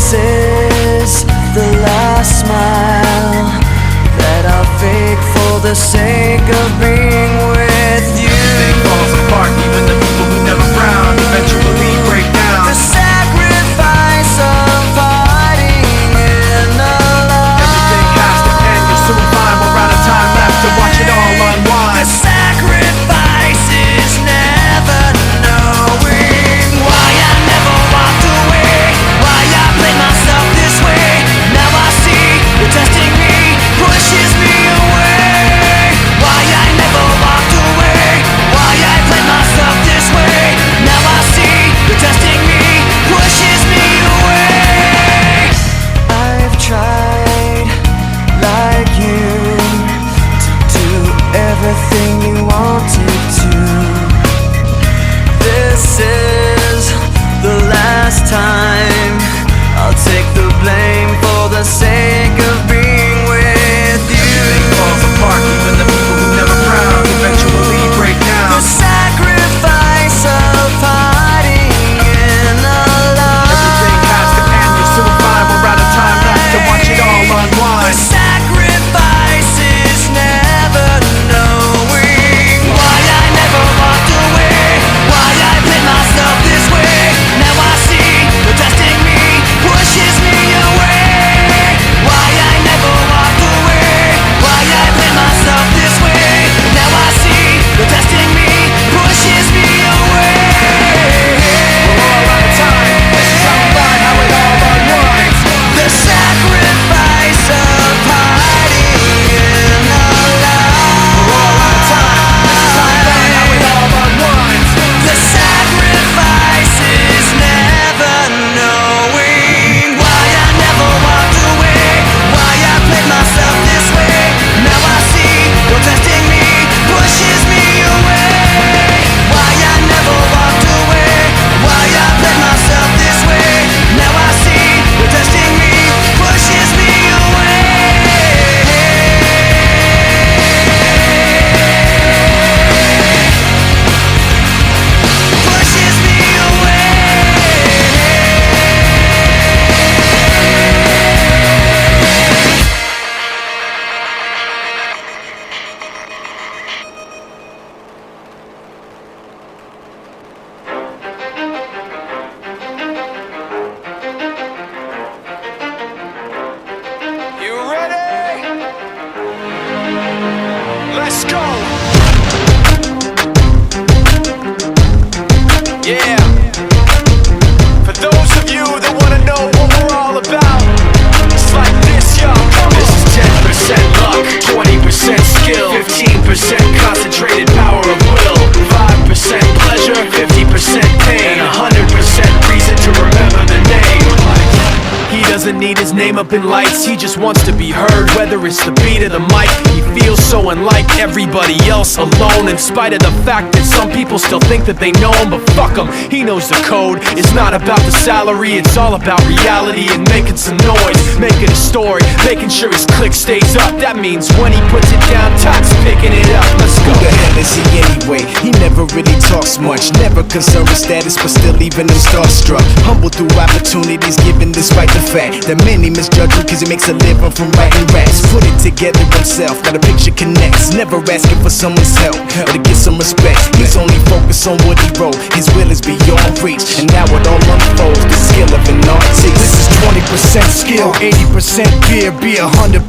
This is the last smile that I'll fake for the sake of being with you. Everything falls apart, even the people who never frown eventually break down. The sacrifice of parting in the light. Everything has to end, you'll soon find we're out of time left to watch it all unwind. The sacrifice is never knowing why I never walked away, why I played myself this way. Now I see you're testing me, pushes me away. Why I never walked away, why I played myself this way. Now I see you're testing me, pushes me away. I've tried like you to do everything you wanted to. This is the last time I'll take the blame for the sake of being with you. Everything falls apart, even the people who never frown eventually break down. The sacrifice of parting in the light. Everything has to end, you'll soon find we're out of time left to watch it all The unwind. sacrifice is never knowing why I never walked away, why I played myself this way. Now I see the testing me, pushes me away. Why I never walked away, why I played myself this way. Now I see the testing me, pushes me away. We're all out of time, this is how we find how it all unwinds. The sacrifice of parting in the light. We're all out of time, this is how we find how it all unwinds. The sacrifice is never knowing why I never walked away, why I played myself this way. Now I see you're testing me, pushes me away. Why I never walked away, why I played myself this way. Now I see you're testing me, pushes me away. Pushes me away. You ready? Let's go! Yeah! For those of you that wanna know what we're all about, it's like this, yo. This is 10% luck, 20% skill, 15% concentrated power of will, 5% pleasure, 50% pain, and 100% reason to remember the name. He doesn't need his name up in lights, he just wants to be heard, whether it's the beat of the mic. He feels so unlike everybody else, alone, in spite of the fact that some people still think that they know him. But fuck him, he knows the code. It's not about the salary, it's all about reality and making some noise, making a story, making sure his click stays up. That means when he puts it down, Todd's picking it up. Let's go. Who the hell is he anyway? He never really talks much, never concerned with status, but still leaving him starstruck. Humble through opportunities given despite the fact that many misjudge him cause he makes a living from writing raps. Put it together himself, got a picture connects, never asking for someone's help or to get some respect. He's only focused on what he wrote, his will is beyond reach, and now it all unfolds, the skill of an artist. This is 20% skill, 80% fear, be 100%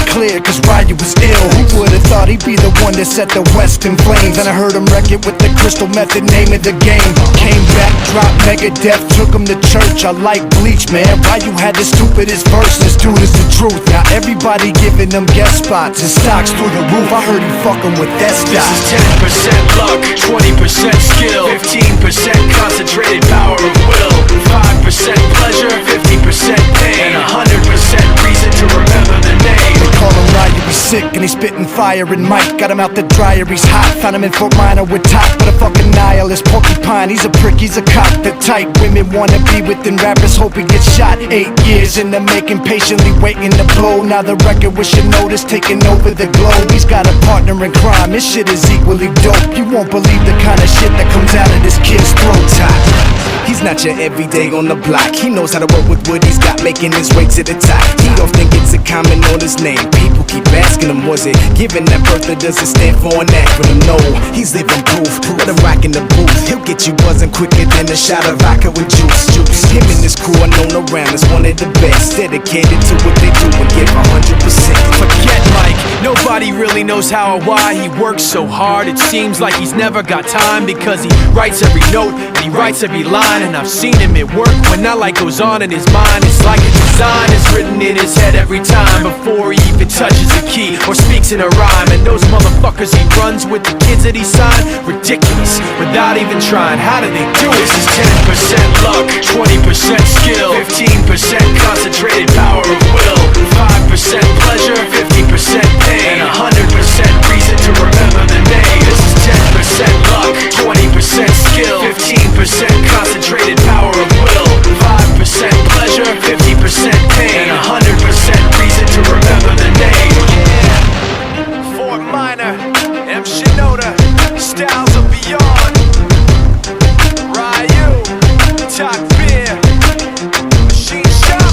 clear, cause Ryu was ill. Who would've thought he'd be the one that set the West in flames? And I heard him wreck it with the crystal method, name of the game. Came back, dropped Megadeth, took him to church. I like Bleach, man, Ryu had the stupidest verse, this dude is the truth. Now everybody giving them guest spots and stocks through the roof. I heard he fucking with that stock. This is 10% luck, 20% skill, 15% concentrated power of will, 5% pleasure, 50% pain, and 100% reason to remember the name. They call him Ryu, he's sick and he's spitting fire and Mike got him out the dryer, he's hot. Found him in Fort Minor with top, but a fucking nihilist porcupine. He's a prick, he's a cock, the type women wanna be within. Rappers hope he gets shot. 8 years in the making, patiently waiting to blow. Now the record with your notice taking over the globe. He's got a partner in crime, his shit is equally dope. You won't believe the kind of shit that comes out of this kid's throat. Top He's not your everyday on the block. He knows how to work with what he's got, making his way to the top. He often gets a comment on his name. People keep asking him, was it given that birth or does it stand for an acronym? No, he's living proof. Let him rock in the booth. He'll get you buzzing quicker than a shot of vodka with juice. Him and his crew are known around as one of the best, dedicated to what they do and give 100%. Forget Mike, nobody really knows how or why he works so hard. It seems like he's never got time because he writes every note and he writes every line. And I've seen him at work when that light goes on in his mind. It's like a design is written in his head every time before he even touches a key or speaks in a rhyme. And those motherfuckers he runs with, the kids that he signed, ridiculous, without even trying. How do they do it? This is 10% luck, 20% skill, 15% concentrated power of will, 5% pleasure, 50% pain, and 100% reason to remember the name. This is 10% luck, 20% skill, 15% concentrated power of will, 5% pleasure, 50% pain, and 100% reason to remember the name. Fort Minor, M. Shinoda, Styles of Beyond, Ryu, Talk Beer, Machine Shop.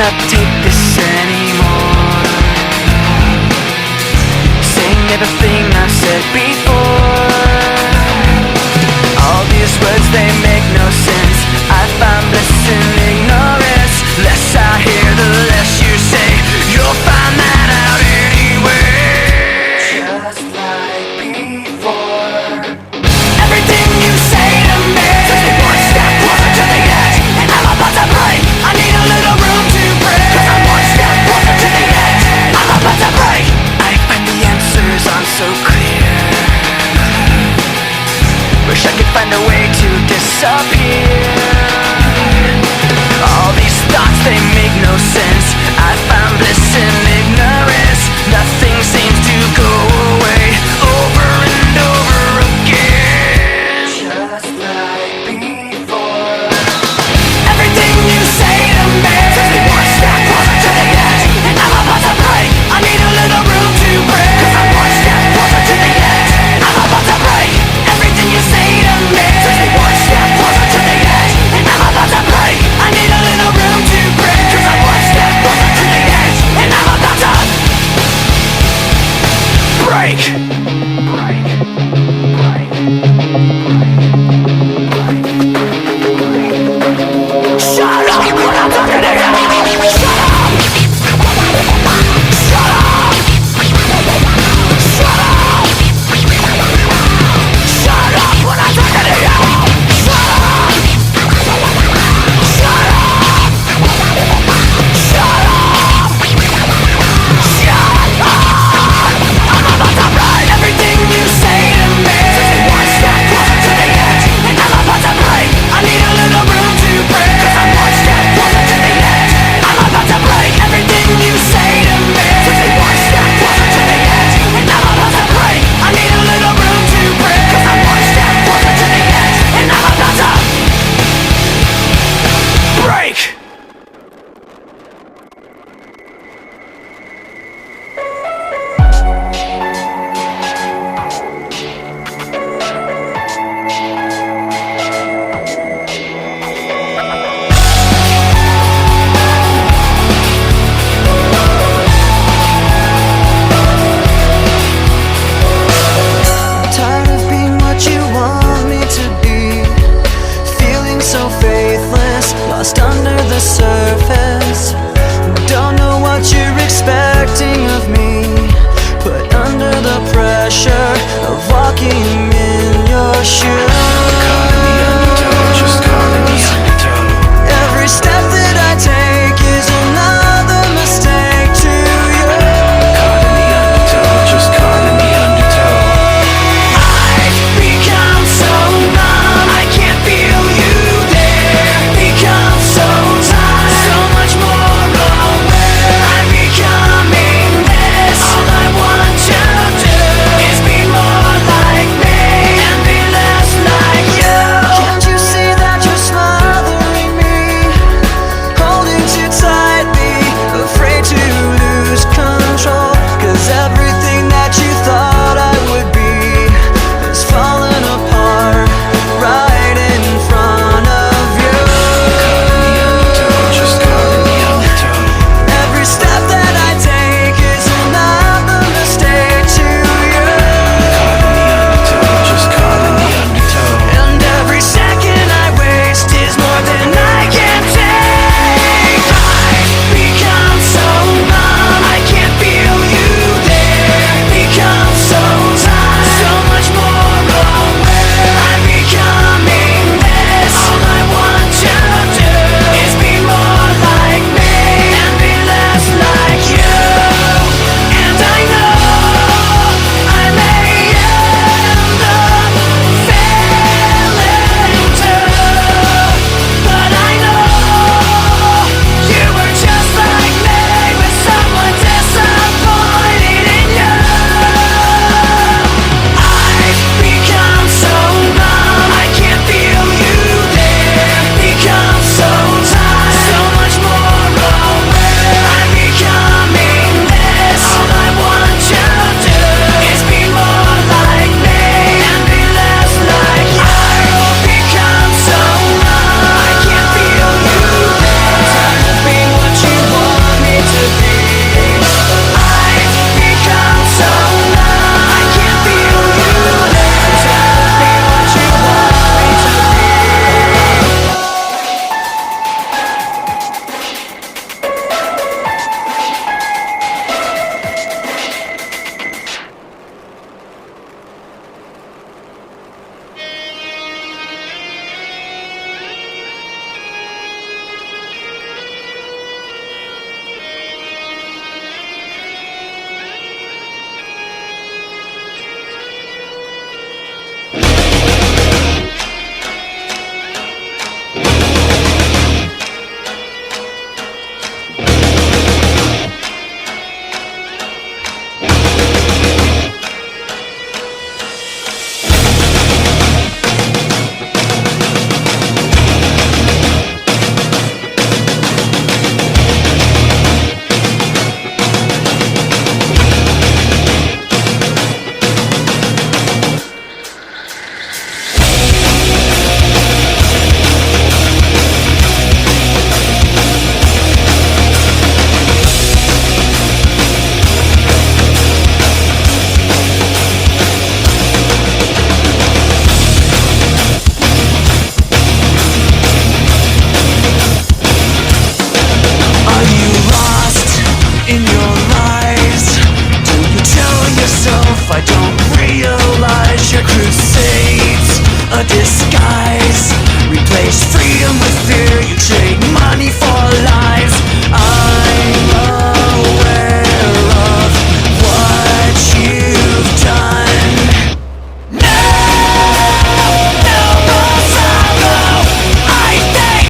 cannot take this anymore. Saying everything I said before. All these words, they make no sense. I find bliss in ignorance. Less I hear, the less you say. You'll find that out anyway. Just like before. Everything you say to me takes me one step closer to the edge, and I'm about to break. I need a little room to breathe, 'cause I'm one step closer to the edge. I'm about to break. I find the answers aren't so clear. Wish I could find a way to disappear. All these thoughts, they make no sense. I found bliss in ignorance. Nothing seems to go away. Over and over again. Just like before. Everything you say to me takes me one step closer to the edge, and I'm about to break. I need a little room to breathe, 'cause I'm one step closer to the edge. I'm about to break. Everything you say to me takes me one step closer to the edge, and I'm about to break. I need a little room to breathe, 'cause I'm one step closer to the edge, and I'm about to break. Break. Break. Shut up when I'm talking to you. Shut up. Shut up. Shut up. Shut up when I'm talking to you. Shut up. Shut up. Shut up. Shut up. I'm about to break. Everything you say to me takes me one step closer to the edge, and I'm about to break. I need a little room to breathe, 'cause I'm one step closer to the edge. I'm about to break. Everything you say to me takes me one step closer to the edge, and I'm about to break. I need a little room to breathe, 'cause I'm one step closer to the edge, and I'm about to break. Tired of being what you want me to be, feeling so faithless, lost under the surface. Don't know what you're expecting of me, but under the pressure of walking in your shoes,